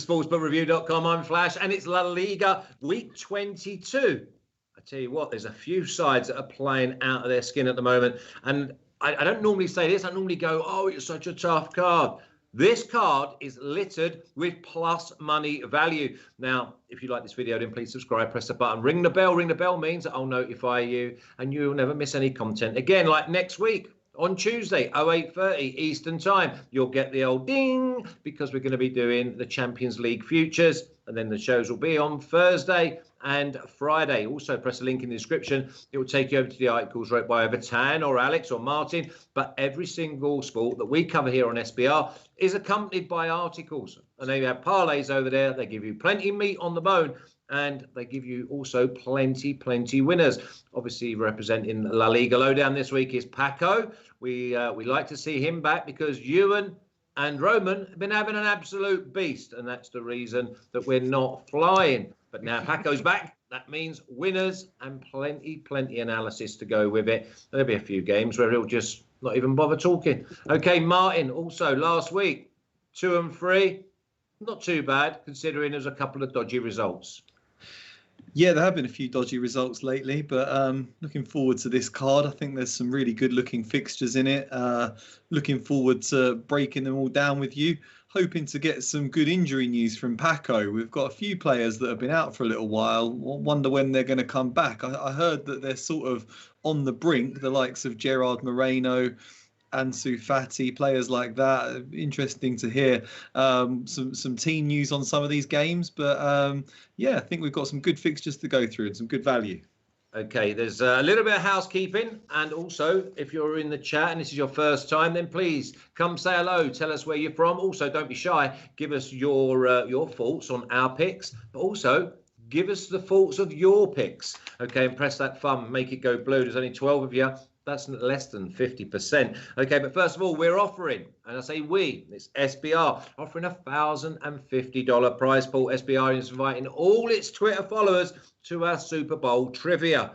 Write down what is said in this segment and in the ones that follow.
sportsbookrareview.com. I'm Flash, and it's La Liga week 22. I tell you what, there's a few sides that are playing out of their skin at the moment, and I don't normally say this. I normally go, oh, it's such a tough card. This card is littered with plus money value. Now, if you like this video, then please subscribe, press the button, ring the bell. Ring the bell means that I'll notify you and you'll never miss any content. Again, like next week on Tuesday, 08:30 Eastern Time, you'll get the old ding because we're going to be doing the Champions League futures. And then the shows will be on Thursday and Friday. Also, press the link in the description. It will take you over to the articles wrote by either Tan or Alex or Martin. But every single sport that we cover here on SBR is accompanied by articles. And they have parlays over there. They give you plenty of meat on the bone. And they give you also plenty winners. Obviously, representing La Liga Lowdown this week is Paco. We like to see him back because Ewan and Roman have been having an absolute beast. And that's the reason that we're not flying. But now Paco's back. That means winners and plenty analysis to go with it. There'll be a few games where he'll just not even bother talking. Okay, Martin, also last week, 2 and 3. Not too bad, considering there's a couple of dodgy results. Yeah, there have been a few dodgy results lately, but looking forward to this card. I think there's some really good-looking fixtures in it. Looking forward to breaking them all down with you. Hoping to get some good injury news from Paco. We've got a few players that have been out for a little while. Wonder when they're going to come back. I heard that they're sort of on the brink, the likes of Gerard Moreno, Ansu Fati, players like that. Interesting to hear some team news on some of these games. But yeah, I think we've got some good fixtures to go through and some good value. Okay, there's a little bit of housekeeping. And also, if you're in the chat and this is your first time, then please come say hello. Tell us where you're from. Also, don't be shy. Give us your thoughts on our picks. But also, give us the thoughts of your picks. Okay, and press that thumb. Make it go blue. There's only 12 of you. That's less than 50%. Okay, but first of all, we're offering, and I say we, it's SBR, offering a $1,050 prize pool. SBR is inviting all its Twitter followers to our Super Bowl trivia.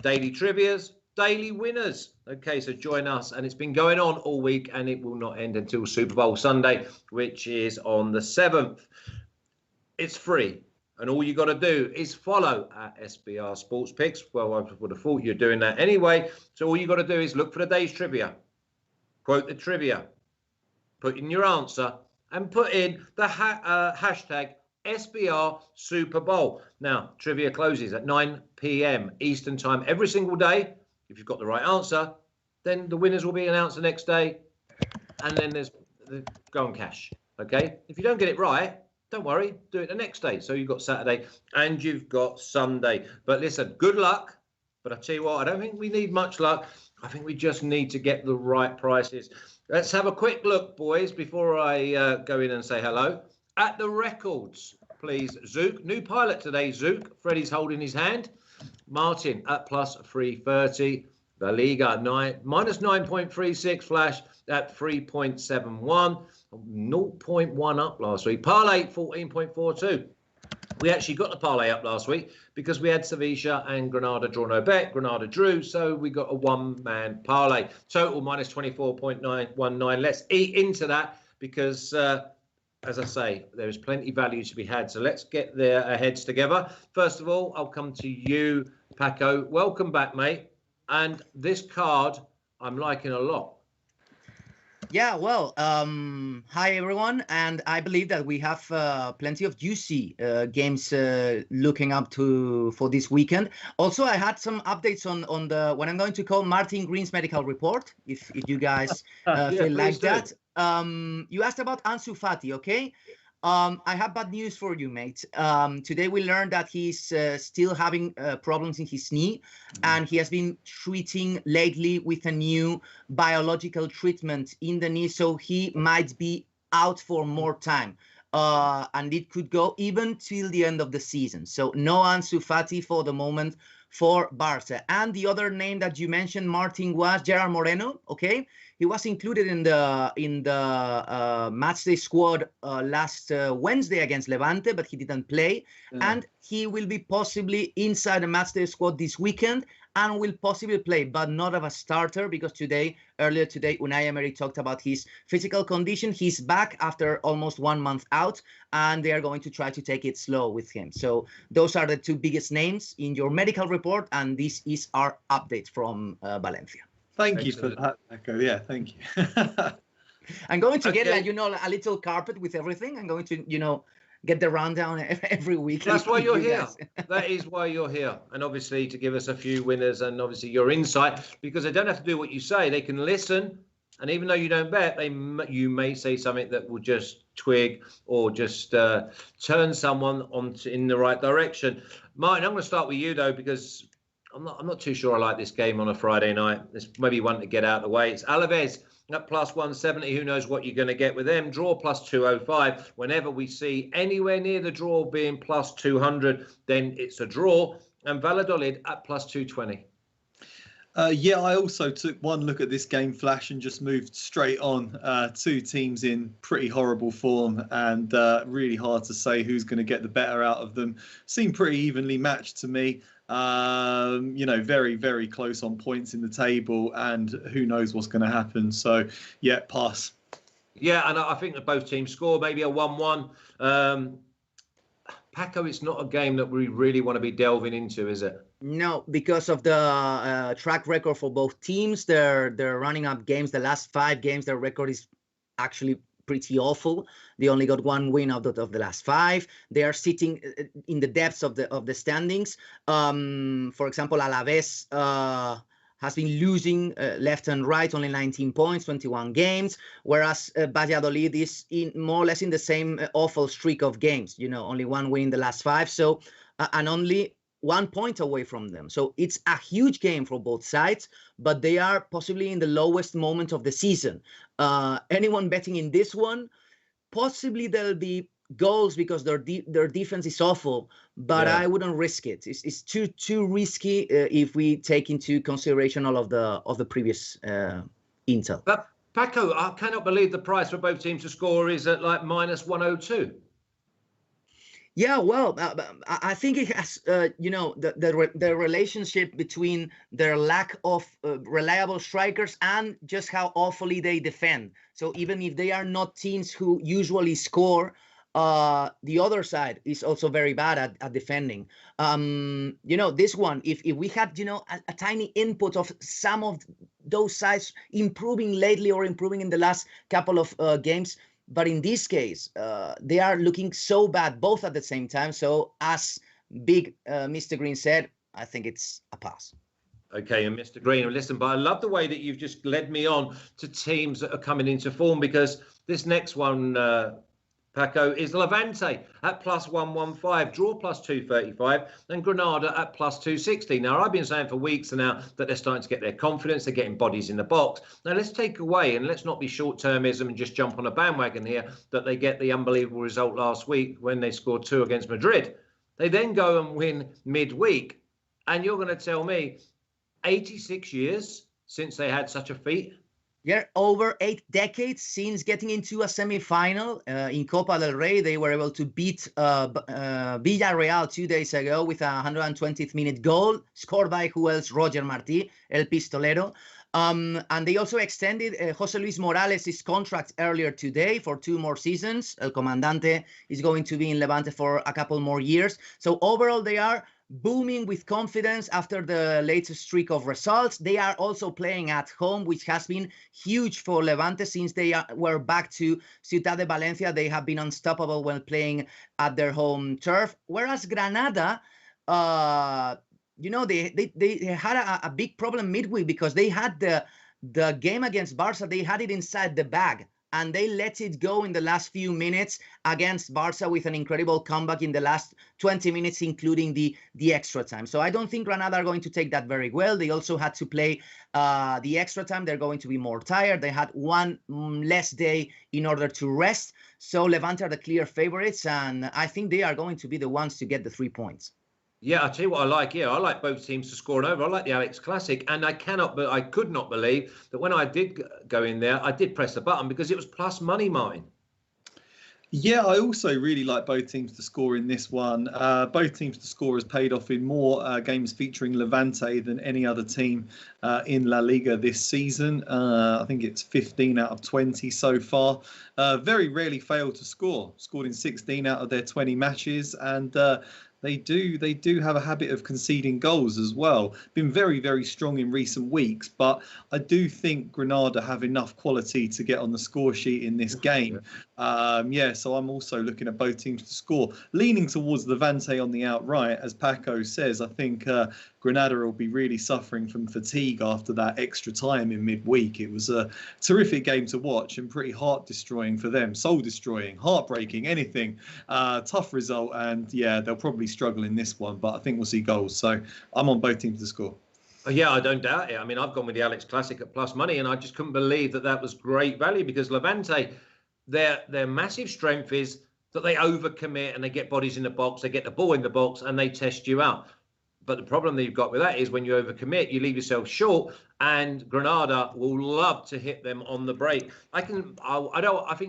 Daily trivias, daily winners. Okay, so join us. And it's been going on all week, and it will not end until Super Bowl Sunday, which is on the 7th. It's free. And all you got to do is follow at SBR Sports Picks. Well, I would have thought you're doing that anyway. So all you got to do is look for the day's trivia, quote the trivia, put in your answer, and put in the hashtag SBR Super Bowl. Now, trivia closes at 9 p.m. Eastern Time every single day. If you've got the right answer, then the winners will be announced the next day. And then there's the go and cash. Okay? If you don't get it right, don't worry, do it the next day. So you've got Saturday and you've got Sunday. But listen, good luck. But I tell you what, I don't think we need much luck. I think we just need to get the right prices. Let's have a quick look, boys, before I go in and say hello. At the records, please, Zook. New pilot today, Zook. Freddie's holding his hand. Martin at plus 330. La Liga minus 9.36. Flash at 3.71. 0.1 up last week. Parlay 14.42. We actually got the parlay up last week because we had Sevilla and Granada draw no bet. Granada drew, so we got a one-man parlay. Total minus 24.919. Let's eat into that because, as I say, there is plenty value to be had. So let's get their heads together. First of all, I'll come to you, Paco. Welcome back, mate. And this card, I'm liking a lot. Yeah, well, hi everyone, and I believe that we have plenty of juicy games looking up to for this weekend. Also, I had some updates on the what I'm going to call Martin Green's medical report. If you guys feel like that. You asked about Ansu Fati, okay? I have bad news for you, mate. Today we learned that he's still having problems in his knee, and he has been treating lately with a new biological treatment in the knee, so he might be out for more time. And it could go even till the end of the season. So no Ansu Fati for the moment for Barca. And the other name that you mentioned, Martin, was Gerard Moreno, okay? He was included in the matchday squad last Wednesday against Levante, but he didn't play. Yeah. And he will be possibly inside the matchday squad this weekend and will possibly play, but not as a starter, because earlier today, Unai Emery talked about his physical condition. He's back after almost 1 month out, and they are going to try to take it slow with him. So those are the two biggest names in your medical report, and this is our update from Valencia. Thank you for that, Paco. Yeah, thank you. I'm going to get a little carpet with everything. I'm going to, get the rundown every week. That's why you're here. That is why you're here. And obviously to give us a few winners and obviously your insight, because they don't have to do what you say. They can listen. And even though you don't bet, you may say something that will just twig or just turn someone in the right direction. Martin, I'm going to start with you, though, because I'm not too sure I like this game on a Friday night. There's maybe one to get out of the way. It's Alaves at plus 170. Who knows what you're going to get with them? Draw plus 205. Whenever we see anywhere near the draw being plus 200, then it's a draw. And Valladolid at plus 220. Yeah, I also took one look at this game flash and just moved straight on. Two teams in pretty horrible form, and really hard to say who's going to get the better out of them. Seem pretty evenly matched to me. Very, very close on points in the table, and who knows what's going to happen. So, yeah, pass. Yeah, and I think that both teams score, maybe a 1-1. Paco, it's not a game that we really want to be delving into, is it? No, because of the track record for both teams. They're running up games. The last 5 games, their record is actually pretty awful. They only got 1 win out of the last 5. They are sitting in the depths of the standings. For example, Alaves has been losing left and right, only 19 points, 21 games, whereas Valladolid is more or less in the same awful streak of games, only 1 win in the last 5. So, and only 1 point away from them. So it's a huge game for both sides, but they are possibly in the lowest moment of the season. Anyone betting in this one, possibly there'll be goals because their defense is awful, but I wouldn't risk it. It's too risky if we take into consideration all of the previous intel. But Paco, I cannot believe the price for both teams to score is at like minus 102. Yeah, well, I think it has, the relationship between their lack of reliable strikers and just how awfully they defend. So even if they are not teams who usually score, the other side is also very bad at defending. This one, if we had, a tiny input of some of those sides improving lately or improving in the last couple of games, but in this case, they are looking so bad both at the same time. So as big Mr. Green said, I think it's a pass. Okay, and Mr. Green, listen, but I love the way that you've just led me on to teams that are coming into form, because this next one, Paco, is Levante at plus 115, draw plus 235, and Granada at plus 260. Now, I've been saying for weeks now that they're starting to get their confidence, they're getting bodies in the box. Now, let's take away, and let's not be short-termism and just jump on a bandwagon here, that they get the unbelievable result last week when they scored 2 against Madrid. They then go and win midweek, and you're going to tell me 86 years since they had such a feat? Yeah, over 8 decades since getting into a semi-final in Copa del Rey. They were able to beat Villarreal 2 days ago with a 120th minute goal scored by who else? Roger Martí, El Pistolero. And they also extended José Luis Morales' contract earlier today for 2 more seasons. El Comandante is going to be in Levante for a couple more years. So overall, they are booming with confidence after the latest streak of results. They are also playing at home, which has been huge for Levante since they were back to Ciudad de Valencia. They have been unstoppable when playing at their home turf. Whereas Granada, they had a big problem midweek because they had the game against Barca. They had it inside the bag, and they let it go in the last few minutes against Barca with an incredible comeback in the last 20 minutes, including the extra time. So I don't think Granada are going to take that very well. They also had to play the extra time. They're going to be more tired. They had 1 less day in order to rest. So Levante are the clear favorites, and I think they are going to be the ones to get the 3 points. Yeah, I'll tell you what I like. Yeah, I like both teams to score an over. I like the Alex Classic, and I could not believe that when I did go in there, I did press the button because it was plus money, Martin. Yeah, I also really like both teams to score in this one. Both teams to score has paid off in more games featuring Levante than any other team in La Liga this season. I think it's 15 out of 20 so far. Very rarely failed to score. Scored in 16 out of their 20 matches, and they do have a habit of conceding goals as well. Been very, very strong in recent weeks, but I do think Granada have enough quality to get on the score sheet in this game. So I'm also looking at both teams to score. Leaning towards Levante on the outright, as Paco says. I think Granada will be really suffering from fatigue after that extra time in midweek. It was a terrific game to watch and pretty heart-destroying for them. Soul-destroying, heartbreaking, anything. Tough result, and yeah, they'll probably struggle in this one, but I think we'll see goals. So I'm on both teams to score. Yeah, I don't doubt it. I mean, I've gone with the Alex Classic at plus money, and I just couldn't believe that was great value because Levante, their massive strength is that they overcommit and they get bodies in the box, they get the ball in the box, and they test you out. But the problem that you've got with that is when you overcommit, you leave yourself short, and Granada will love to hit them on the break. I think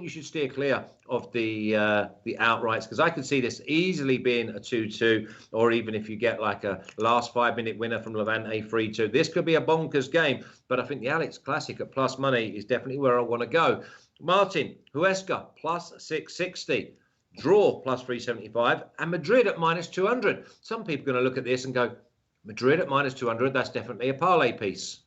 you should steer clear of the outrights because I could see this easily being a 2-2, or even if you get like a last 5-minute winner from Levante 3-2. This could be a bonkers game, but I think the Alex Classic at plus money is definitely where I want to go. Martin, Huesca plus 660. Draw plus 375 and Madrid at minus 200. Some people are going to look at this and go, Madrid at minus 200, that's definitely a parlay piece.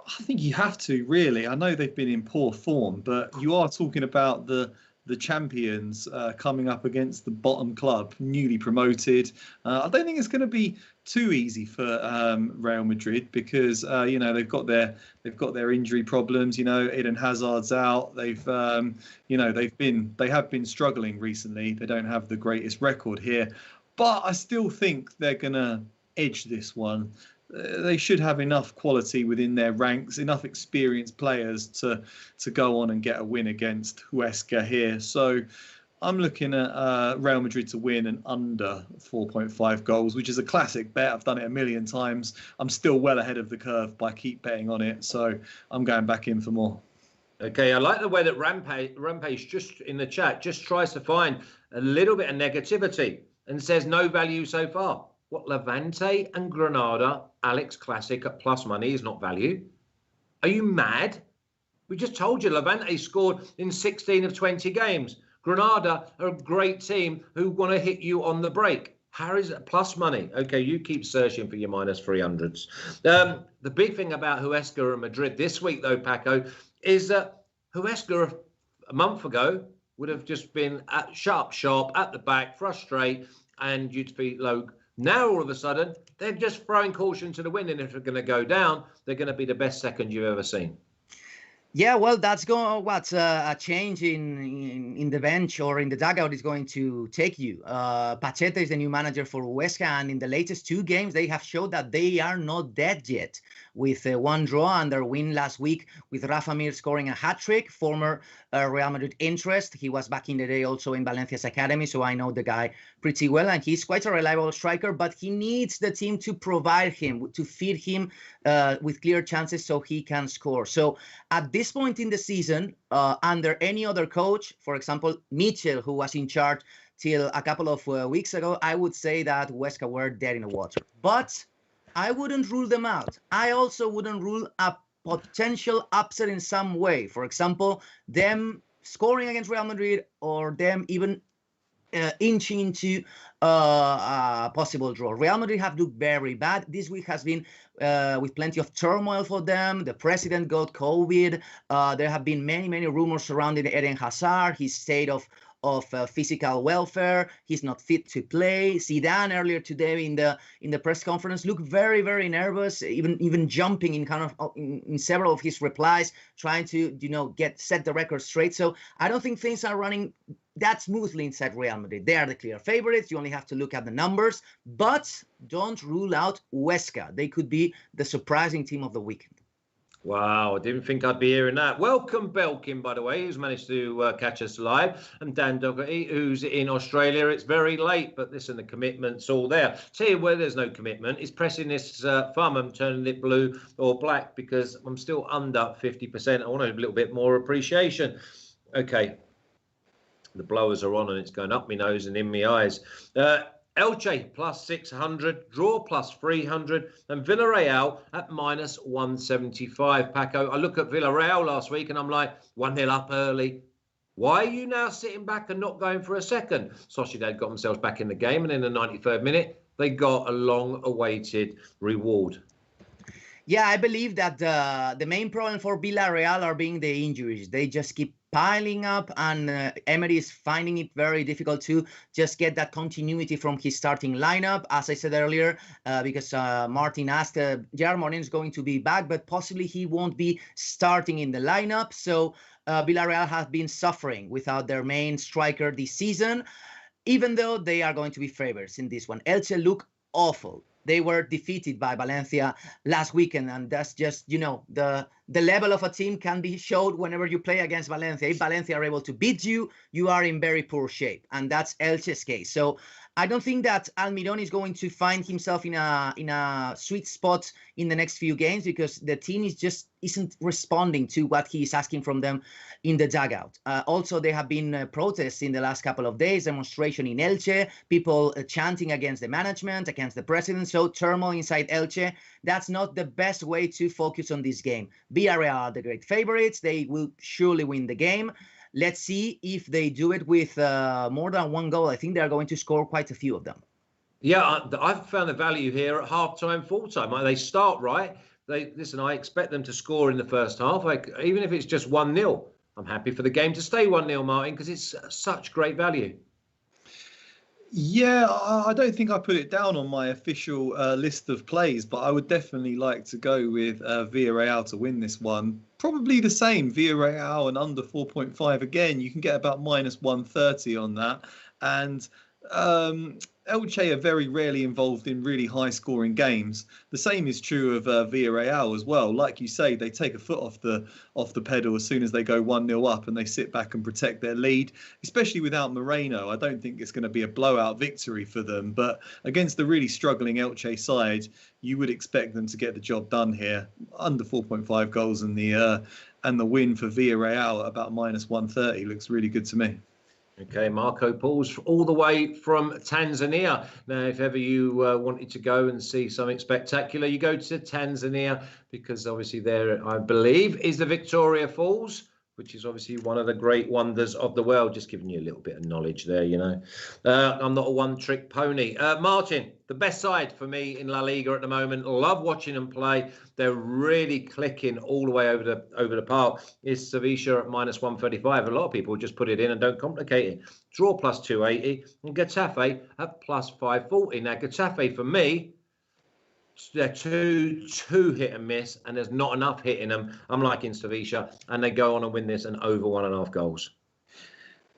I think you have to, really. I know they've been in poor form, but you are talking about the champions coming up against the bottom club, newly promoted. I don't think it's going to be too easy for Real Madrid because they've got their injury problems. Eden Hazard's out. They have been struggling recently. They don't have the greatest record here, but I still think they're going to edge this one. They should have enough quality within their ranks, enough experienced players to go on and get a win against Huesca here. So I'm looking at Real Madrid to win and under 4.5 goals, which is a classic bet. I've done it a million times. I'm still well ahead of the curve by keep betting on it. So I'm going back in for more. Okay, I like the way that Rampage just in the chat just tries to find a little bit of negativity and says no value so far. What, Levante and Granada, Alex Classic at plus money is not value? Are you mad? We just told you Levante scored in 16 of 20 games. Granada are a great team who want to hit you on the break. How is it plus money? Okay, you keep searching for your minus 300s. The big thing about Huesca and Madrid this week, though, Paco, is that Huesca a month ago would have just been at sharp at the back, frustrate, and you'd be low. Now, all of a sudden, they're just throwing caution to the wind, and if they're going to go down, they're going to be the best second you've ever seen. Yeah, well, that's a change in the bench or in the dugout is going to take you. Pacheta is the new manager for Huesca, and in the latest 2 games, they have showed that they are not dead yet. With one draw and their win last week with Rafa Mir scoring a hat-trick, former Real Madrid interest. He was back in the day also in Valencia's academy, so I know the guy pretty well, and he's quite a reliable striker, but he needs the team to provide him, to feed him with clear chances so he can score. So at this point in the season, under any other coach, for example, Mitchell, who was in charge till a couple of weeks ago, I would say that Huesca were dead in the water. But I wouldn't rule them out. I also wouldn't rule a potential upset in some way. For example, them scoring against Real Madrid or them even inching into a possible draw. Real Madrid have looked very bad. This week has been with plenty of turmoil for them. The president got COVID. There have been many rumors surrounding Eden Hazard, his state of physical welfare. He's not fit to play. Zidane earlier today in the press conference looked very nervous, even jumping in several of his replies, trying to set the record straight. So I don't think things are running that smoothly inside Real Madrid. They are the clear favorites. You only have to look at the numbers, but don't rule out Huesca. They could be the surprising team of the weekend. Wow, I didn't think I'd be hearing that. Welcome, Belkin, by the way, who's managed to catch us live, and Dan Dougherty, who's in Australia. It's very late, but listen, the commitment's all there. Tell you where there's no commitment is pressing this thumb and turning it blue or black, because I'm still under 50%. I want a little bit more appreciation. Okay, the blowers are on and it's going up my nose and in my eyes. Elche plus 600, draw plus 300, and Villarreal at minus 175. Paco, I look at Villarreal last week and I'm like, 1-0 up early. Why are you now sitting back and not going for a second? Sociedad got themselves back in the game, and in the 93rd minute, they got a long-awaited reward. Yeah, I believe that the main problem for Villarreal are being the injuries. They just keep piling up, and Emery is finding it very difficult to just get that continuity from his starting lineup. As I said earlier, because Martin asked, Gerard Moreno is going to be back, but possibly he won't be starting in the lineup. So Villarreal has been suffering without their main striker this season, even though they are going to be favorites in this one. Elche look awful. They were defeated by Valencia last weekend, and that's just, you know, the level of a team can be showed whenever you play against Valencia. If Valencia are able to beat you, you are in very poor shape, and that's Elche's case. So I don't think that Almiron is going to find himself in a sweet spot in the next few games, because the team isn't responding to what he is asking from them in the dugout. Also, there have been protests in the last couple of days, demonstration in Elche, people chanting against the management, against the president. So turmoil inside Elche. That's not the best way to focus on this game. Villarreal are the great favorites. They will surely win the game. Let's see if they do it with more than one goal. I think they're going to score quite a few of them. Yeah, I've found the value here at half-time, full-time. They start right. Listen, I expect them to score in the first half. Even if it's just 1-0, I'm happy for the game to stay 1-0, Martin, because it's such great value. Yeah, I don't think I put it down on my official list of plays, but I would definitely like to go with Villarreal to win this one. Probably the same, Villarreal and under 4.5 again. You can get about minus 130 on that. And Elche are very rarely involved in really high-scoring games. The same is true of Villarreal as well. Like you say, they take a foot off the pedal as soon as they go 1-0 up, and they sit back and protect their lead. Especially without Moreno, I don't think it's going to be a blowout victory for them. But against the really struggling Elche side, you would expect them to get the job done here. Under 4.5 goals, and the win for Villarreal at about minus 130 looks really good to me. Okay, Marco Paul's all the way from Tanzania. Now, if ever you wanted to go and see something spectacular, you go to Tanzania, because obviously there, I believe, is the Victoria Falls, which is obviously one of the great wonders of the world. Just giving you a little bit of knowledge there, you know. I'm not a one-trick pony. Martin, the best side for me in La Liga at the moment, love watching them play. They're really clicking all the way over the park. Is Sevilla at minus 135. A lot of people just put it in and don't complicate it. Draw plus 280, and Getafe at plus 540. Now, Getafe, for me, they're too hit and miss, and there's not enough hitting them. I'm liking Sevilla, and they go on and win this and over 1.5 goals.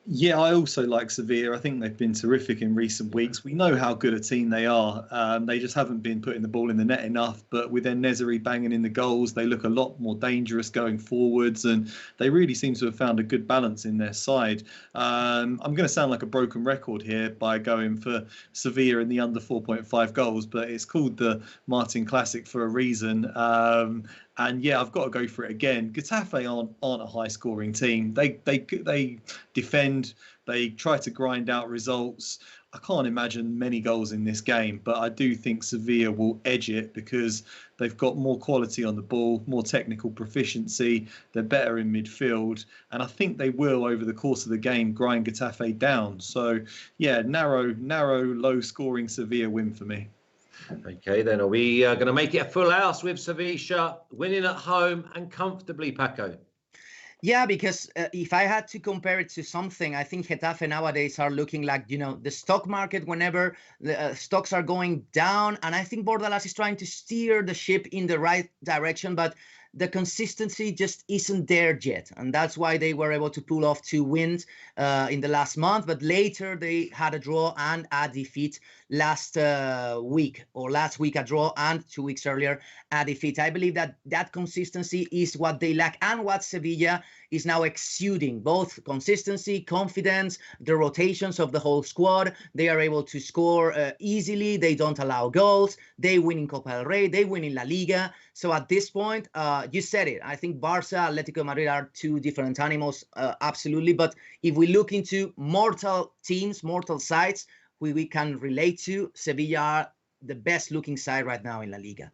Yeah, I also like Sevilla. I think they've been terrific in recent weeks. We know how good a team they are. They just haven't been putting the ball in the net enough. But with their Nezeri banging in the goals, they look a lot more dangerous going forwards. And they really seem to have found a good balance in their side. I'm going to sound like a broken record here by going for Sevilla in the under 4.5 goals. But it's called the Martin Classic for a reason. And yeah, I've got to go for it again. Getafe aren't a high-scoring team. They defend. They try to grind out results. I can't imagine many goals in this game, but I do think Sevilla will edge it because they've got more quality on the ball, more technical proficiency. They're better in midfield, and I think they will, over the course of the game, grind Getafe down. So yeah, narrow, low-scoring Sevilla win for me. Okay, then are we going to make it a full house with Sevilla winning at home and comfortably, Paco? Yeah, because if I had to compare it to something, I think Getafe nowadays are looking like, you know, the stock market whenever the stocks are going down. And I think Bordalas is trying to steer the ship in the right direction, but the consistency just isn't there yet. And that's why they were able to pull off 2 wins in the last month. But later they had a draw and a defeat last week a draw, and 2 weeks earlier a defeat. I believe that that consistency is what they lack and what Sevilla is now exuding, both consistency, confidence, the rotations of the whole squad. They are able to score easily. They don't allow goals. They win in Copa del Rey. They win in La Liga. So at this point, you said it. I think Barca, Atletico Madrid are 2 different animals, absolutely. But if we look into mortal teams, mortal sides, we can relate to, Sevilla are the best looking side right now in La Liga.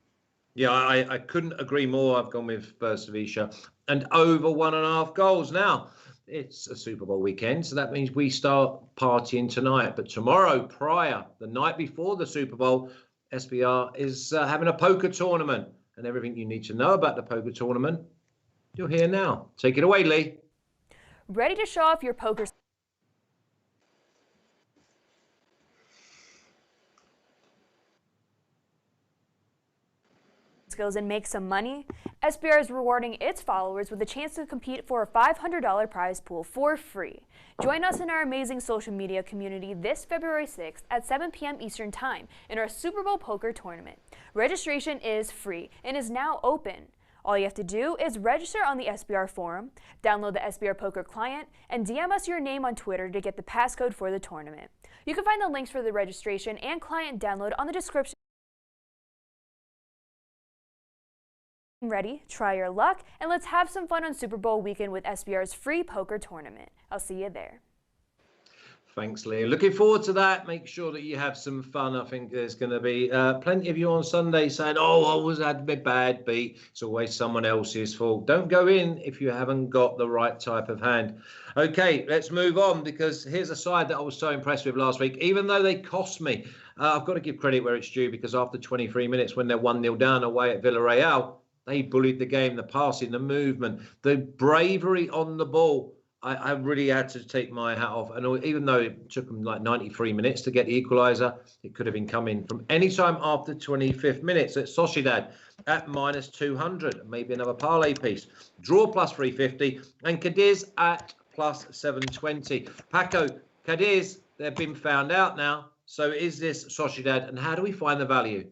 Yeah, I couldn't agree more. I've gone with Sevilla and over 1.5 goals. Now, it's a Super Bowl weekend, so that means we start partying tonight. But tomorrow, the night before the Super Bowl, SBR is having a poker tournament. And everything you need to know about the poker tournament, you're here now. Take it away, Lee. Ready to show off your poker skills and make some money? SBR is rewarding its followers with a chance to compete for a $500 prize pool for free. Join us in our amazing social media community this February 6th at 7 p.m. Eastern Time in our Super Bowl poker tournament. Registration is free and is now open. All you have to do is register on the SBR forum, download the SBR Poker client, and DM us your name on Twitter to get the passcode for the tournament. You can find the links for the registration and client download on the description. Ready? Try your luck, and let's have some fun on Super Bowl weekend with SBR's free poker tournament. I'll see you there. Thanks, Lee. Looking forward to that. Make sure that you have some fun. I think there's going to be plenty of you on Sunday saying, oh, I was had my bad beat. It's always someone else's fault. Don't go in if you haven't got the right type of hand. Okay, let's move on, because here's a side that I was so impressed with last week, even though they cost me. I've got to give credit where it's due, because after 23 minutes, when they're 1-0 down away at Villarreal, they bullied the game, the passing, the movement, the bravery on the ball. I really had to take my hat off. And even though it took them like 93 minutes to get the equaliser, it could have been coming from any time after 25th minutes. At Sociedad at -200, maybe another parlay piece. Draw +350, and Cadiz at +720. Paco, Cadiz, they've been found out now. So is this Sociedad, and how do we find the value?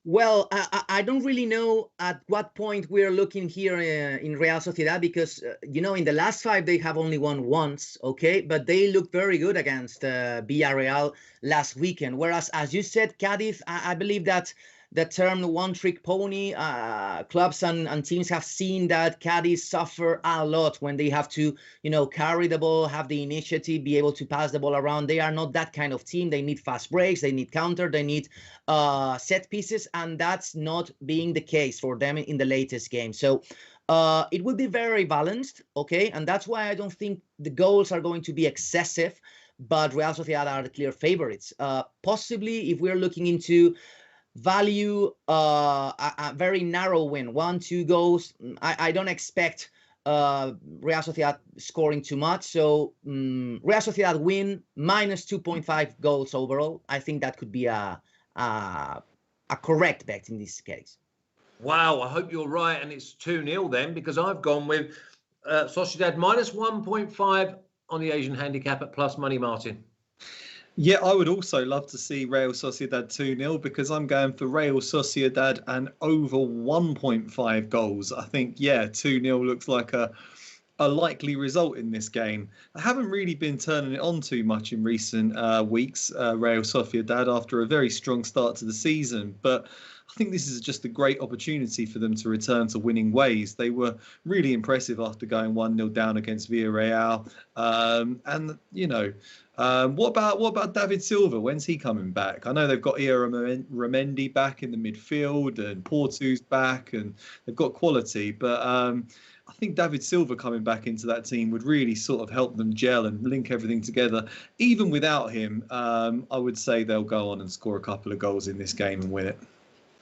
Well, I don't really know at what point we're looking here in Real Sociedad, because, in the last 5, they have only won once, okay? But they looked very good against Villarreal last weekend. Whereas, as you said, Cadiz, I believe that the term one-trick pony, clubs and teams have seen that Cadiz suffer a lot when they have to, carry the ball, have the initiative, be able to pass the ball around. They are not that kind of team. They need fast breaks, they need counter, they need set pieces, and that's not being the case for them in the latest game. So it will be very balanced, okay? And that's why I don't think the goals are going to be excessive, but Real Sociedad are the clear favorites. Possibly, if we're looking into value, a very narrow win, 1-2 goals. I don't expect Real Sociedad scoring too much. So Real Sociedad win -2.5 goals overall. I think that could be a correct bet in this case. Wow, I hope you're right, and it's 2-0 then, because I've gone with Sociedad -1.5 on the Asian handicap at plus money, Martin. Yeah, I would also love to see Real Sociedad 2-0, because I'm going for Real Sociedad and over 1.5 goals. I think, 2-0 looks like a likely result in this game. I haven't really been turning it on too much in recent weeks, Real Sociedad, after a very strong start to the season. But I think this is just a great opportunity for them to return to winning ways. They were really impressive after going 1-0 down against Villarreal. What about David Silva? When's he coming back? I know they've got Ramendi back in the midfield, and Portu's back, and they've got quality. But I think David Silva coming back into that team would really sort of help them gel and link everything together. Even without him, I would say they'll go on and score a couple of goals in this game and win it.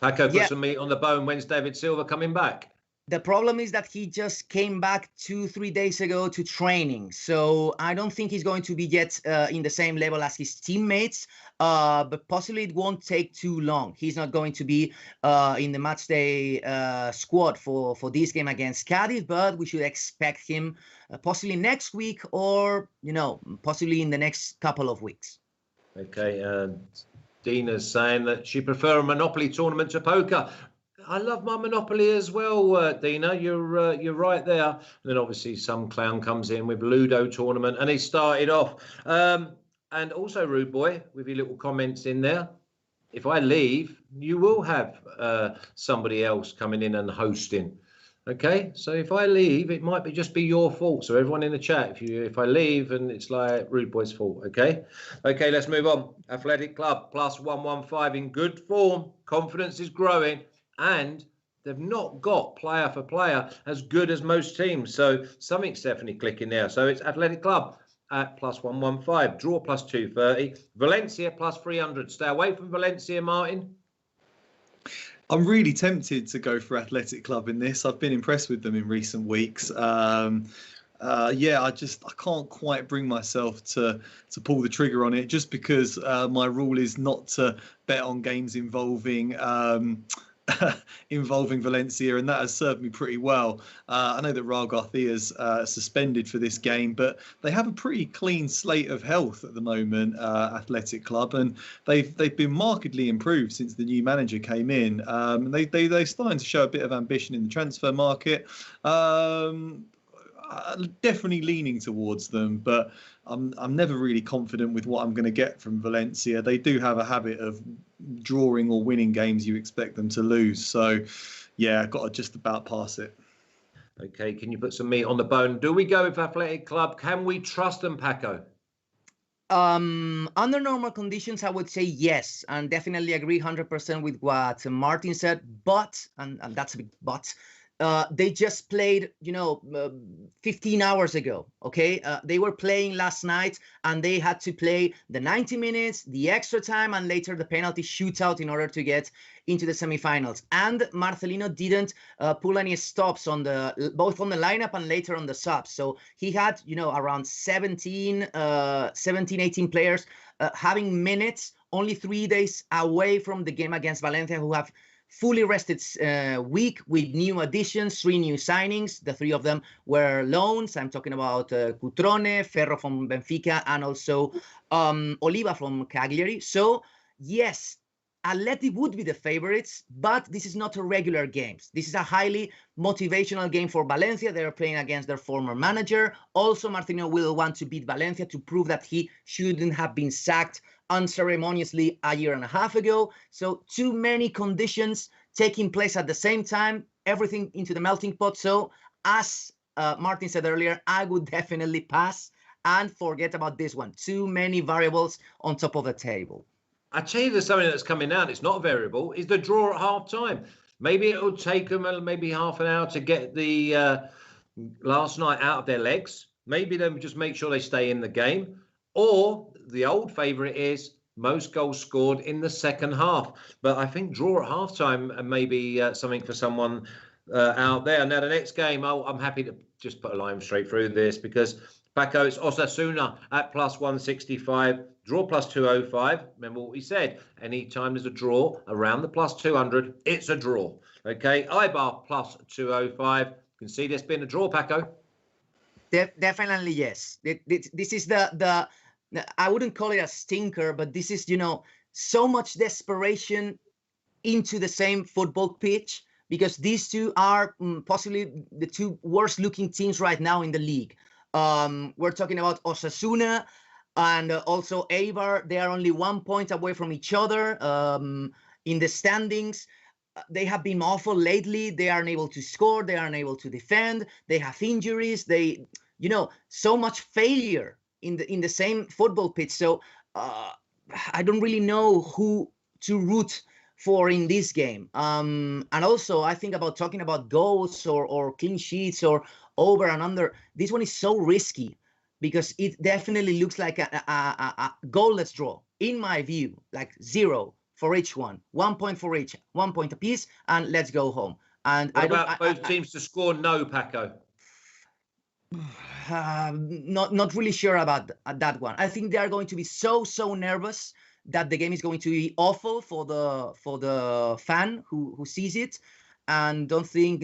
Paco, put some meat on the bone. When's David Silva coming back? The problem is that he just came back 2-3 days ago to training. So I don't think he's going to be yet in the same level as his teammates, but possibly it won't take too long. He's not going to be in the matchday squad for this game against Cadiz, but we should expect him possibly next week or, possibly in the next couple of weeks. Okay, Dina's saying that she prefers a Monopoly tournament to poker. I love my Monopoly as well, Dina. You're right there. And then obviously some clown comes in with Ludo tournament, and he started off. And also, Rude Boy, with your little comments in there. If I leave, you will have somebody else coming in and hosting. Okay, so if I leave, it might just be your fault. So everyone in the chat, if I leave, and it's like Rude Boy's fault. Okay, let's move on. Athletic Club plus 115 in good form. Confidence is growing. And they've not got player for player as good as most teams. So something's definitely clicking there. So it's Athletic Club at plus 115, draw plus 230, Valencia plus 300. Stay away from Valencia, Martin. I'm really tempted to go for Athletic Club in this. I've been impressed with them in recent weeks. I can't quite bring myself to pull the trigger on it, just because my rule is not to bet on games involving Valencia, and that has served me pretty well. I know that Raul Garcia's suspended for this game, but they have a pretty clean slate of health at the moment, Athletic Club, and they've been markedly improved since the new manager came in. They're starting to show a bit of ambition in the transfer market. Definitely leaning towards them, but I'm never really confident with what I'm going to get from Valencia. They do have a habit of drawing or winning games you expect them to lose. So, yeah, I've got to just about pass it. Okay, can you put some meat on the bone? Do we go with Athletic Club? Can we trust them, Paco? Under normal conditions, I would say yes, and definitely agree 100% with what Martin said. But, and that's a big but, they just played, 15 hours ago. Okay, they were playing last night, and they had to play the 90 minutes, the extra time, and later the penalty shootout in order to get into the semifinals. And Marcelino didn't pull any stops on both on the lineup and later on the subs. So he had, around 17, 18 players having minutes, only 3 days away from the game against Valencia, who have fully rested week with new additions, 3 new signings. The 3 of them were loans. I'm talking about Cutrone, Ferro from Benfica, and also Oliva from Cagliari. So, yes, Atleti would be the favorites, but this is not a regular game. This is a highly motivational game for Valencia. They are playing against their former manager. Also, Martino will want to beat Valencia to prove that he shouldn't have been sacked unceremoniously a year and a half ago. So too many conditions taking place at the same time, everything into the melting pot. So as Martin said earlier, I would definitely pass and forget about this one. Too many variables on top of the table. I tell you, there's something that's coming out. It's not a variable. Is the draw at half time? Maybe it will take them maybe half an hour to get the last night out of their legs. Maybe they'll just make sure they stay in the game. Or the old favourite is most goals scored in the second half. But I think draw at halftime and maybe something for someone out there. Now, the next game, I'm happy to just put a line straight through this because Paco, it's Osasuna at plus 165, draw plus 205. Remember what we said. Anytime there's a draw around the plus 200, it's a draw. Okay, Eibar plus 205. You can see this being a draw, Paco. Definitely, yes. This is the I wouldn't call it a stinker, but this is, so much desperation into the same football pitch because these two are possibly the 2 worst looking teams right now in the league. We're talking about Osasuna and also Eibar. They are only 1 point away from each other in the standings. They have been awful lately. They are unable to score. They are unable to defend. They have injuries. So much failure in the same football pitch. So I don't really know who to root for in this game. And also, I think about talking about goals or clean sheets or over and under. This one is so risky because it definitely looks like a goalless draw, in my view, like 0 for each one, 1 point for each, 1 point apiece, and let's go home. And what about both teams to score? No, Paco. Not really sure about that one. I think they are going to be so nervous that the game is going to be awful for the fan who sees it, and don't think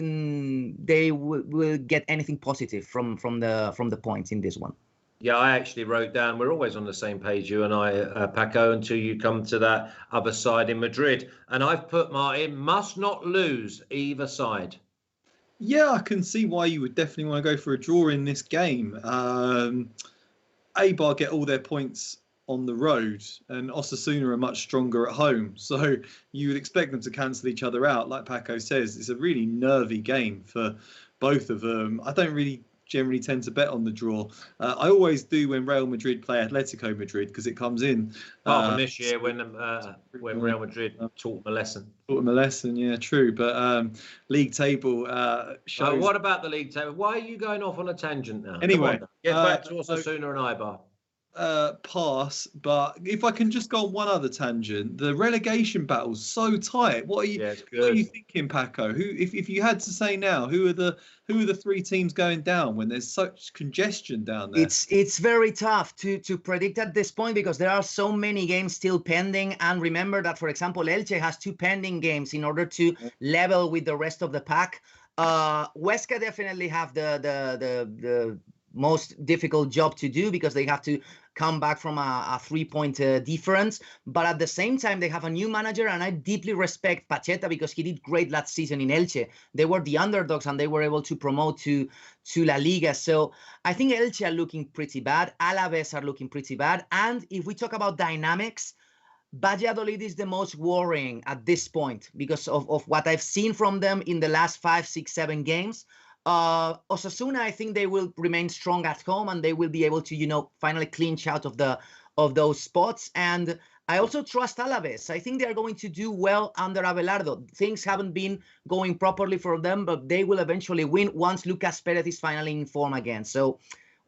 they will get anything positive from the points in this one. Yeah, I actually wrote down, we're always on the same page, you and I, Paco, until you come to that other side in Madrid. And I've put Martin, must not lose either side. Yeah, I can see why you would definitely want to go for a draw in this game. Eibar get all their points on the road, and Osasuna are much stronger at home. So you would expect them to cancel each other out. Like Paco says, it's a really nervy game for both of them. I don't really generally tend to bet on the draw. I always do when Real Madrid play Atletico Madrid because it comes in. Apart from this year when Real Madrid taught them a lesson. Taught them a lesson, yeah, true. But league table shows. What about the league table? Why are you going off on a tangent now? Anyway, get back to Osasuna and Eibar. Pass, but if I can just go on one other tangent, the relegation battle's so tight. What are you thinking, Paco? Who, if you had to say now, who are the three teams going down when there's such congestion down there? It's very tough to predict at this point because there are so many games still pending. And remember that, for example, Elche has 2 pending games in order to level with the rest of the pack. Huesca definitely have the most difficult job to do because they have to come back from a 3-point difference. But at the same time, they have a new manager, and I deeply respect Pacheta because he did great last season in Elche. They were the underdogs, and they were able to promote to La Liga. So I think Elche are looking pretty bad. Alaves are looking pretty bad. And if we talk about dynamics, Valladolid is the most worrying at this point because of what I've seen from them in the last 5, 6, 7 games. Osasuna, I think they will remain strong at home and they will be able to, finally clinch out of those spots. And I also trust Alaves. I think they are going to do well under Abelardo. Things haven't been going properly for them, but they will eventually win once Lucas Perez is finally in form again. So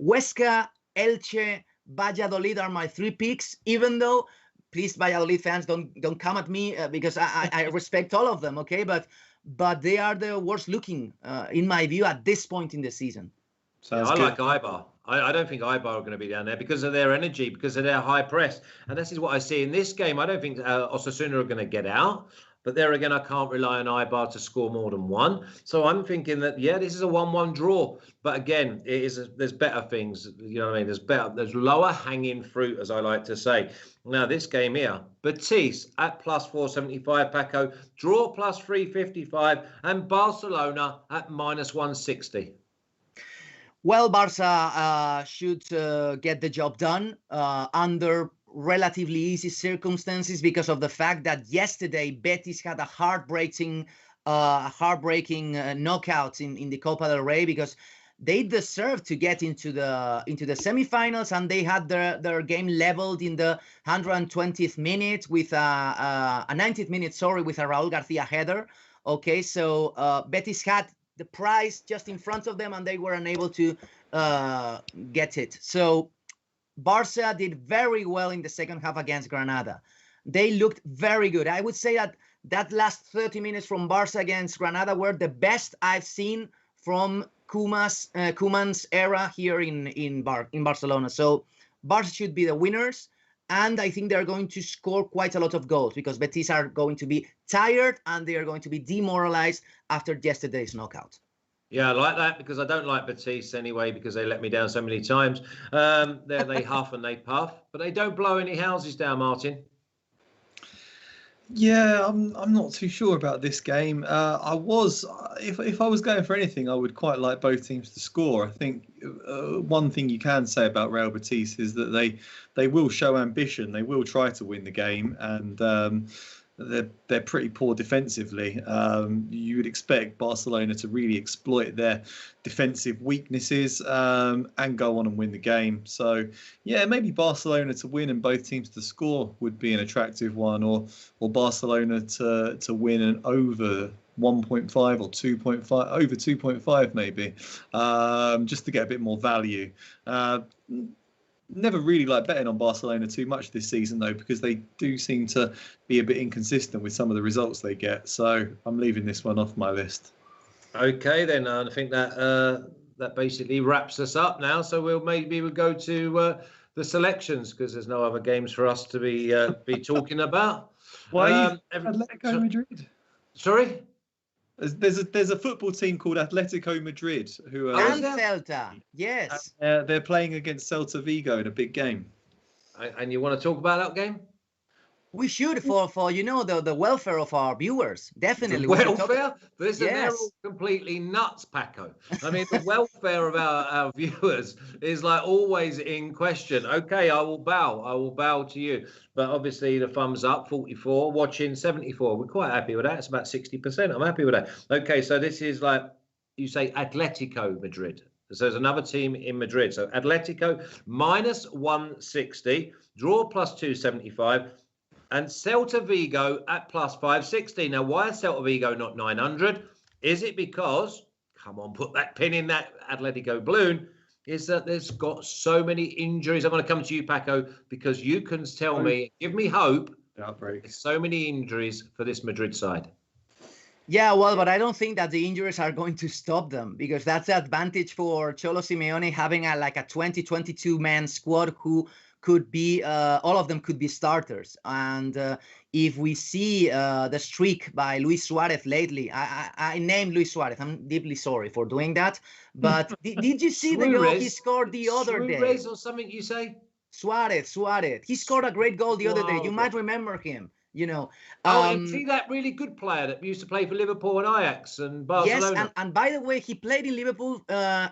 Huesca, Elche, Valladolid are my 3 picks, even though, please, Valladolid fans, don't come at me because I respect all of them, okay? But they are the worst looking, in my view, at this point in the season. I like Eibar. I don't think Eibar are going to be down there because of their energy, because of their high press. And this is what I see in this game. I don't think Osasuna are going to get out. But there again, I can't rely on Eibar to score more than 1. So I'm thinking that, this is a 1-1 draw. But again, there's better things. You know what I mean? There's lower hanging fruit, as I like to say. Now, this game here, Betis at plus 475, Paco, draw plus 355, and Barcelona at minus 160. Well, Barca should get the job done under relatively easy circumstances because of the fact that yesterday Betis had a heartbreaking knockout in the Copa del Rey because they deserved to get into the semifinals, and they had their game leveled in the 120th minute with a 90th minute, with a Raúl García header. Okay, so Betis had the prize just in front of them, and they were unable to get it. So Barca did very well in the second half against Granada. They looked very good. I would say that last 30 minutes from Barca against Granada were the best I've seen from Koeman's era here in Barcelona. So Barca should be the winners, and I think they're going to score quite a lot of goals because Betis are going to be tired and they are going to be demoralized after yesterday's knockout. Yeah, I like that because I don't like Betis anyway because they let me down so many times. They huff and they puff, but they don't blow any houses down, Martin. Yeah, I'm not too sure about this game. If I was going for anything, I would quite like both teams to score. I think one thing you can say about Real Betis is that they will show ambition. They will try to win the game, and they're pretty poor defensively. You would expect Barcelona to really exploit their defensive weaknesses and go on and win the game. So yeah, maybe Barcelona to win and both teams to score would be an attractive one, or Barcelona to win and over 1.5 or 2.5, over 2.5 maybe, just to get a bit more value. Never really like betting on Barcelona too much this season, though, because they do seem to be a bit inconsistent with some of the results they get. So I'm leaving this one off my list. Okay, then I think that basically wraps us up now. So we'll go to the selections because there's no other games for us to be talking about. Why Atletico Madrid? Sorry. There's a football team called Atletico Madrid who are and Celta. Yes. They're playing against Celta Vigo in a big game. And you want to talk about that game? We should for the welfare of our viewers. Definitely. The welfare? Listen, yes. They're all completely nuts, Paco. I mean, the welfare of our viewers is like always in question. Okay, I will bow to you. But obviously the thumbs up, 44, watching 74. We're quite happy with that. It's about 60%. I'm happy with that. Okay, so this is like, you say Atletico Madrid. So there's another team in Madrid. So Atletico minus 160, draw plus 275. And Celta Vigo at plus 560. Now, why is Celta Vigo not 900? Is it because, come on, put that pin in that Atletico balloon, is that there's got so many injuries. I'm going to come to you, Paco, because you can tell me, give me hope. There's so many injuries for this Madrid side. Yeah, well, but I don't think that the injuries are going to stop them because that's the advantage for Cholo Simeone having a 22 man squad who could be all of them could be starters. And if we see the streak by Luis Suarez lately, I named Luis Suarez. I'm deeply sorry for doing that. But did you see the goal he scored the other day? Suarez or something you say? Suarez. He scored a great goal the other day. You might remember him. See that really good player that used to play for Liverpool and Ajax and Barcelona. Yes, and by the way, he played in Liverpool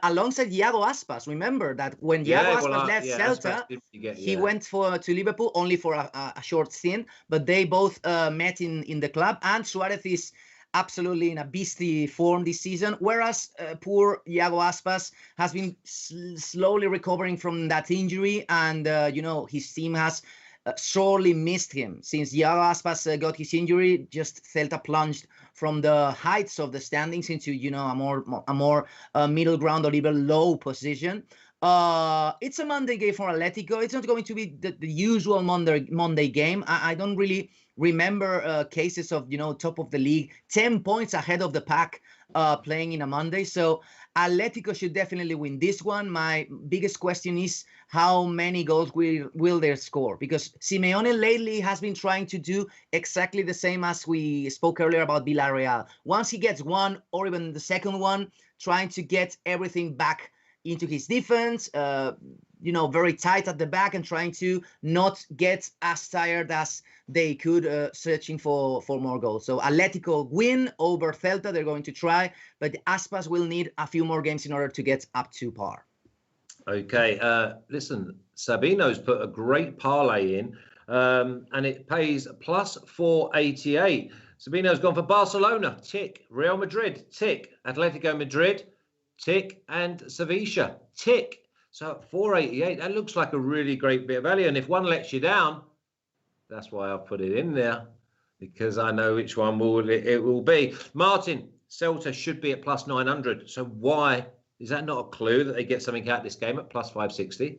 alongside Iago Aspas. Remember that when Iago Aspas left Celta, he went to Liverpool only for a short stint, but they both met in the club. And Suarez is absolutely in a beastly form this season, whereas poor Iago Aspas has been slowly recovering from that injury, and his team has sorely missed him since Iago Aspas got his injury. Just Celta plunged from the heights of the standings into a more middle ground or even low position. It's a Monday game for Atletico. It's not going to be the usual Monday game. I don't really remember cases of top of the league 10 points ahead of the pack playing in a Monday. So Atletico should definitely win this one. My biggest question is how many goals will they score? Because Simeone lately has been trying to do exactly the same as we spoke earlier about Villarreal. Once he gets one or even the second one, trying to get everything back into his defense, very tight at the back and trying to not get as tired as they could, searching for more goals. So Atletico win over Celta. They're going to try, but Aspas will need a few more games in order to get up to par. Okay, listen, Sabino's put a great parlay in, and it pays plus 488. Sabino's gone for Barcelona, tick. Real Madrid, tick. Atletico Madrid, tick. And Sevilla, tick. So 488, that looks like a really great bit of value. And if one lets you down, that's why I've put it in there, because I know which one it will be. Martin, Celta should be at plus 900. So why is that not a clue that they get something out of this game at plus 560?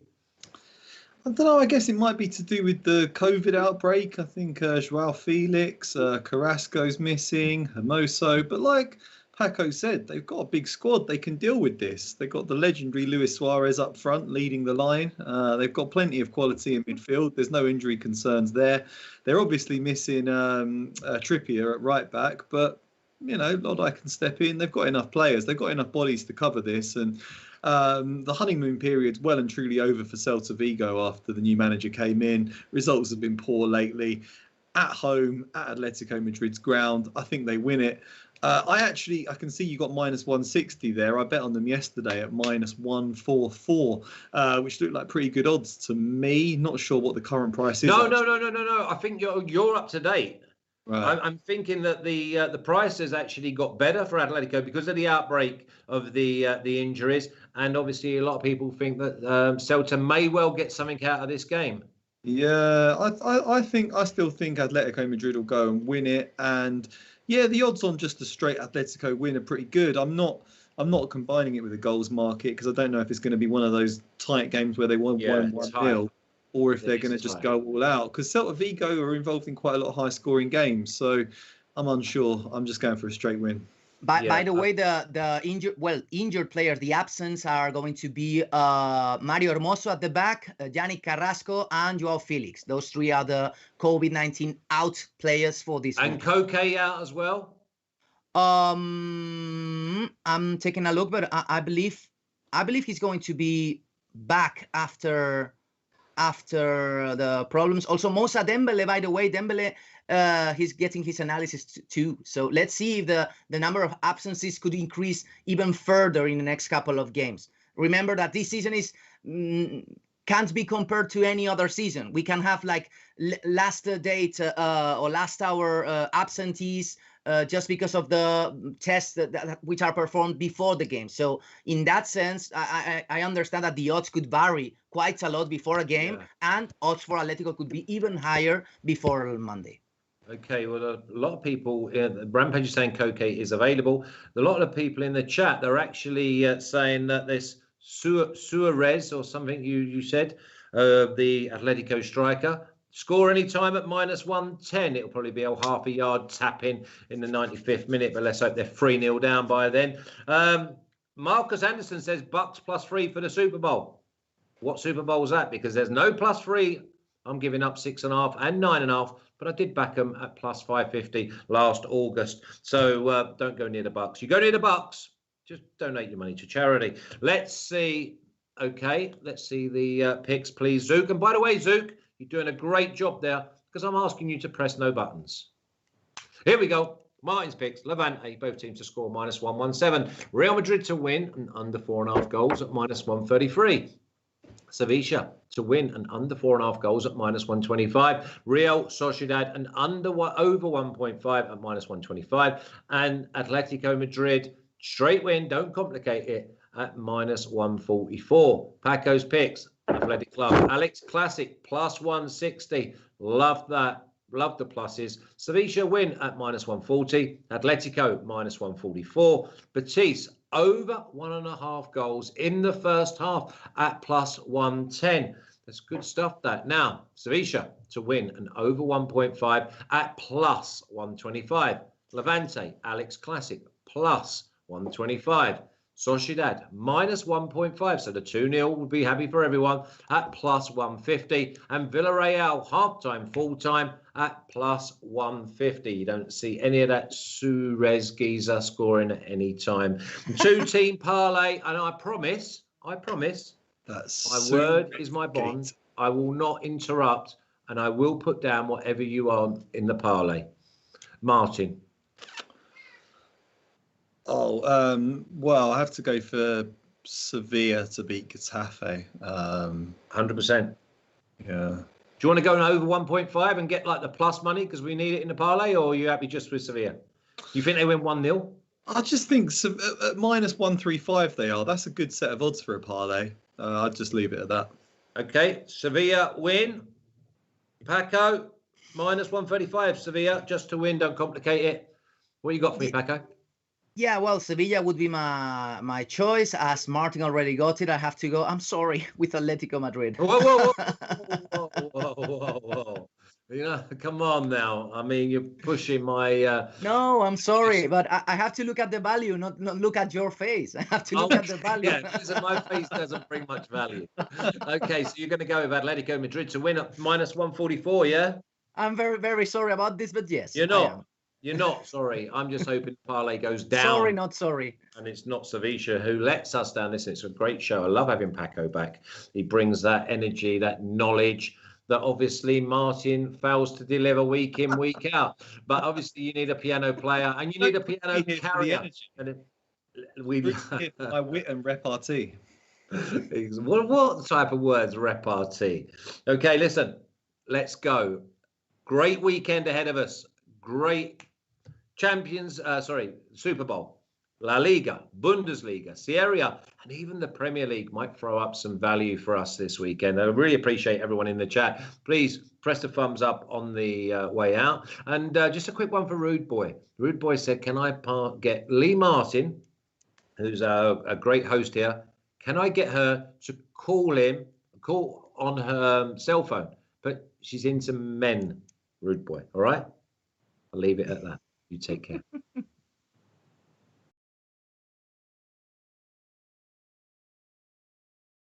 I don't know. I guess it might be to do with the COVID outbreak. I think Joao Felix, Carrasco's missing, Hermoso. But like Paco said, they've got a big squad. They can deal with this. They've got the legendary Luis Suarez up front leading the line. They've got plenty of quality in midfield. There's no injury concerns there. They're obviously missing Trippier at right back, but Lodi can step in. They've got enough players. They've got enough bodies to cover this. And the honeymoon period's well and truly over for Celta Vigo after the new manager came in. Results have been poor lately. At home, at Atletico Madrid's ground, I think they win it. I can see you got minus 160 there. I bet on them yesterday at minus 144, which looked like pretty good odds to me. Not sure what the current price is. No. I think you're up to date. Right. I'm thinking that the price has actually got better for Atletico because of the outbreak of the injuries, and obviously a lot of people think that Celta may well get something out of this game. Yeah, I still think Atletico Madrid will go and win it, and yeah, the odds on just a straight Atletico win are pretty good. I'm not combining it with a goals market because I don't know if it's going to be one of those tight games where they won 1-0. Or if they're going to just go all out. Because Celta Vigo are involved in quite a lot of high-scoring games. So I'm unsure. I'm just going for a straight win. By the way, the injured players, the absence are going to be Mario Hermoso at the back, Yannick Carrasco, and Joao Felix. Those three are the COVID-19 out players for this And Koke out as well? I'm taking a look, but I believe he's going to be back after the problems. Also, Moussa Dembele, by the way, he's getting his analysis too. So let's see if the number of absences could increase even further in the next couple of games. Remember that this season is can't be compared to any other season. We can have like last date or last hour absentees just because of the tests that which are performed before the game. So in that sense, I understand that the odds could vary quite a lot before a game, and odds for Atletico could be even higher before Monday. Okay, well, a lot of people, Rampage is saying Koke is available. A lot of people in the chat, they're actually saying that this Suarez or something you said, the Atletico striker, score any time at -110. It'll probably be a half a yard tap in the 95th minute, but let's hope they're 3-0 down by then. Marcus Anderson says Bucks +3 for the Super Bowl. What Super Bowl was that? Because there's no +3. I'm giving up 6.5 and 9.5, but I did back them at +550 last August. So don't go near the Bucks. You go near the Bucks, just donate your money to charity. Let's see. Okay, let's see the picks, please, Zook. And by the way, Zook, you're doing a great job there because I'm asking you to press no buttons. Here we go. Martin's picks. Levante, both teams to score -117. Real Madrid to win and under 4.5 goals at -133. Sevilla to win and under 4.5 goals at -125. Real Sociedad and over 1.5 at -125. And Atletico Madrid straight win, don't complicate it, at -144. Paco's picks. Athletic Club. Alex Classic +160. Love that. Love the pluses. Sevilla win at -140. Atletico -144. Betis over 1.5 goals in the first half at +110. That's good stuff, that. Now, Sevilla to win and over 1.5 at +125. Levante, Alex Classic +125. Sociedad -1.5, so the 2-0 would be happy for everyone at +150, and Villarreal half-time, full-time at +150. You don't see any of that Suarez geezer scoring at any time. Two-team parlay, and I promise, that's my word is my bond. I will not interrupt, and I will put down whatever you want in the parlay. Martin. Well, I have to go for Sevilla to beat Getafe. 100%. Yeah. Do you want to go over 1.5 and get like the plus money because we need it in the parlay, or are you happy just with Sevilla? You think they win 1-0? I just think at -135 they are. That's a good set of odds for a parlay. I'd just leave it at that. Okay, Sevilla win. Paco, -135. Sevilla just to win. Don't complicate it. What you got for me, Paco? Yeah, well, Sevilla would be my choice. As Martin already got it, I have to go, I'm sorry, with Atletico Madrid. Whoa. You know, come on now. I mean, you're pushing my... No, I'm sorry, but I have to look at the value, not look at your face. I have to look at the value. Yeah, listen, my face doesn't bring much value. Okay, so you're going to go with Atletico Madrid to win at -144, yeah? I'm very, very sorry about this, but yes. You're not. You're not sorry. I'm just hoping parlay goes down. Sorry, not sorry. And it's not Sevilla who lets us down. Listen, it's a great show. I love having Paco back. He brings that energy, that knowledge that obviously Martin fails to deliver week in, week out. But obviously you need a piano player and you need a piano carrier. And my wit and repartee. What type of words, repartee? Okay, listen, let's go. Great weekend ahead of us. Great Super Bowl, La Liga, Bundesliga, Serie A, and even the Premier League might throw up some value for us this weekend. I really appreciate everyone in the chat. Please press the thumbs up on the way out. And just a quick one for Rude Boy. Rude Boy said, can I get Lee Martin, who's a great host here, can I get her to call on her cell phone? But she's into men, Rude Boy, all right? I'll leave it at that. You take care.